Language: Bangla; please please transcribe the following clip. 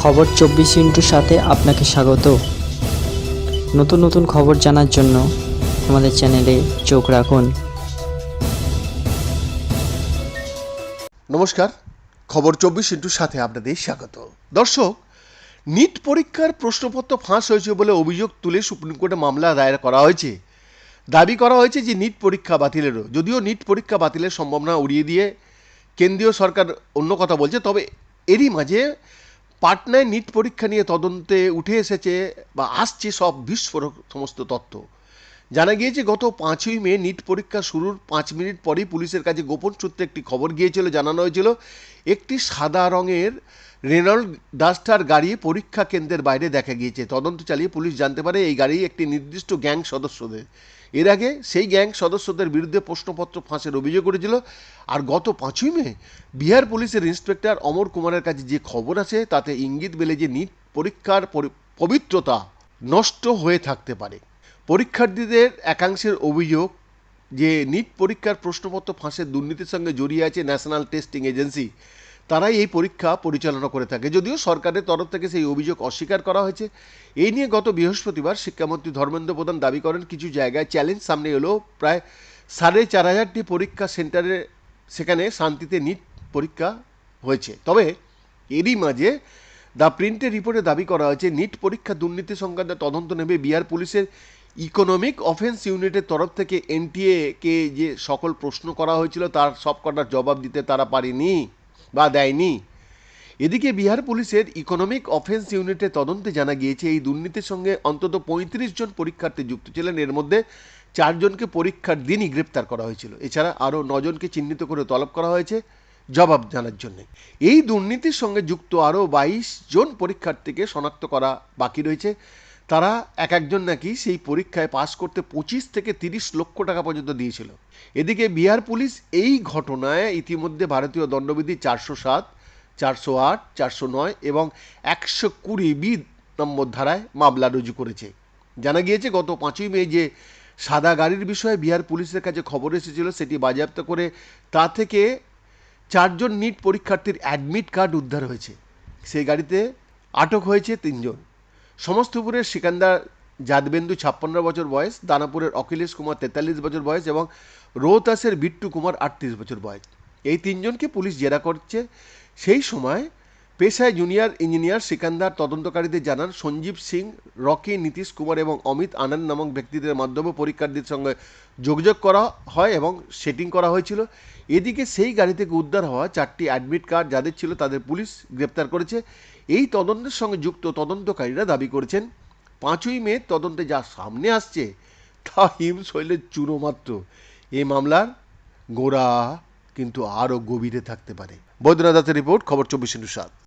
খবর 24 সাথে আপনাকে স্বাগত। নতুন নতুন খবর জানার জন্য আমাদের চ্যানেলে চোখ রাখুন। নমস্কার, খবর 24 সাথে আপনাদের স্বাগত। দর্শক, নিট পরীক্ষার প্রশ্নপত্র ফাঁস হয়েছে বলে অভিযোগ তুলে সুপ্রিম কোর্টে মামলা দায়ের করা হয়েছে। দাবি করা হয়েছে যে নিট পরীক্ষা বাতিলেরও, যদিও নিট পরীক্ষা বাতিলের সম্ভাবনা উড়িয়ে দিয়ে কেন্দ্রীয় সরকার অন্য কথা বলছে, তবে এরই মাঝে পাটনায় নিট পরীক্ষা নিয়ে তদন্তে উঠে এসেছে বা আসছে সব বিস্ফোরক সমস্ত তথ্য। জানা গিয়েছে গত 5ই মে নিট পরীক্ষা শুরুর 5 মিনিট পরেই পুলিশের কাছে গোপন সূত্রে একটি খবর গিয়েছিল। জানানো হয়েছিল একটি সাদা রঙের রেনল্ড ডাস্টার গাড়ি পরীক্ষা কেন্দ্রের বাইরে দেখা গিয়েছে। তদন্ত চালিয়ে পুলিশ জানতে পারে এই গাড়ি একটি নির্দিষ্ট গ্যাং সদস্যদের। এর আগে সেই গ্যাং সদস্যদের বিরুদ্ধে প্রশ্নপত্র ফাঁসের অভিযোগ করেছিল। আর গত 5ই মে বিহার পুলিশের ইন্সপেক্টর অমর কুমারের কাছে যে খবর আছে তাতে ইঙ্গিত মেলে যে নিট পরীক্ষার পবিত্রতা নষ্ট হয়ে থাকতে পারে। পরীক্ষার্থীদের একাংশের অভিযোগ যে নিট পরীক্ষার প্রশ্নপত্র ফাঁসের দুর্নীতির সঙ্গে জড়িয়ে আছে ন্যাশনাল টেস্টিং এজেন্সি। তারাই এই পরীক্ষা পরিচালনা করে থাকে, যদিও সরকারের তরফ থেকে সেই অভিযোগ অস্বীকার করা হয়েছে। এই নিয়ে গত বৃহস্পতিবার শিক্ষামন্ত্রী ধর্মেন্দ্র প্রধান দাবি করেন কিছু জায়গায় চ্যালেঞ্জ সামনে এলো। প্রায় 4,500টি পরীক্ষা সেন্টারে সেখানে শান্তিতে নিট পরীক্ষা হয়েছে। তবে এরই মাঝে দ্য প্রিন্টের রিপোর্টে দাবি করা হয়েছে নিট পরীক্ষা দুর্নীতি সংক্রান্ত তদন্ত নেবে বিহার পুলিশের ইকোনমিক অফেন্স ইউনিটের তরফ থেকে। এনটিএকে যে সকল প্রশ্ন করা হয়েছিল তার সব কটার জবাব দিতে তারা পারেনি বা দেয়নি। এদিকে বিহার পুলিশের ইকোনমিক অফেন্স ইউনিটের তদন্তে জানা গিয়েছে এই দুর্নীতির সঙ্গে অন্তত 35 জন পরীক্ষার্থী যুক্ত ছিলেন। এর মধ্যে 4 জনকে পরীক্ষার দিনই গ্রেপ্তার করা হয়েছিল। এছাড়া আরও 9 জনকে চিহ্নিত করে তলব করা হয়েছে জবাব জানার জন্য। এই দুর্নীতির সঙ্গে যুক্ত আরও 22 জন পরীক্ষার্থীকে শনাক্ত করা বাকি রয়েছে। তারা এক একজন নাকি সেই পরীক্ষায় পাশ করতে 25 থেকে 30 লক্ষ টাকা পর্যন্ত দিয়েছিল। এদিকে বিহার পুলিশ এই ঘটনায় ইতিমধ্যে ভারতীয় দণ্ডবিধি 407, 408, 409 এবং 120 নম্বর ধারায় মামলা রুজু করেছে। জানা গিয়েছে গত 5ই মে যে সাদা গাড়ির বিষয়ে বিহার পুলিশের কাছে খবর এসেছিল সেটি বাজেয়াপ্ত করে তা থেকে 4 জন নিট পরীক্ষার্থীর অ্যাডমিট কার্ড উদ্ধার হয়েছে। সেই গাড়িতে আটক হয়েছে 3 জন। সমস্তপুরের সিকান্দার যাদবেন্দু 56 বছর বয়স, দানাপুরের অখিলেশ কুমার 43 বছর বয়স এবং রোহতাসের বিট্টু কুমার 38 বছর বয়স। এই 3 জনকে পুলিশ জেরা করছে। সেই সময় পেশায় জুনিয়র ইঞ্জিনিয়ার সিকান্দার তদন্তকারীদের জানান সঞ্জীব সিং, রকি, নীতিশ কুমার এবং অমিত আনন্দ নামক ব্যক্তিদের মাধ্যমে পরীক্ষার্থীদের সঙ্গে যোগাযোগ করা হয় এবং সেটিং করা হয়েছিল। এদিকে সেই গাড়ি থেকে উদ্ধার হওয়া 4টি অ্যাডমিট কার্ড যাদের ছিল তাদের পুলিশ গ্রেপ্তার করেছে। এই তদন্তের সঙ্গে যুক্ত তদন্তকারীরা দাবি করেছেন 5ই মে তদন্তে যা সামনে আসছে তা হিমশৈলের চূড়ো মাত্র। এই মামলার গোড়া কিন্তু আরও গভীরে থাকতে পারে। বৈদ্যনাথ দাসের রিপোর্ট, খবর 24/7।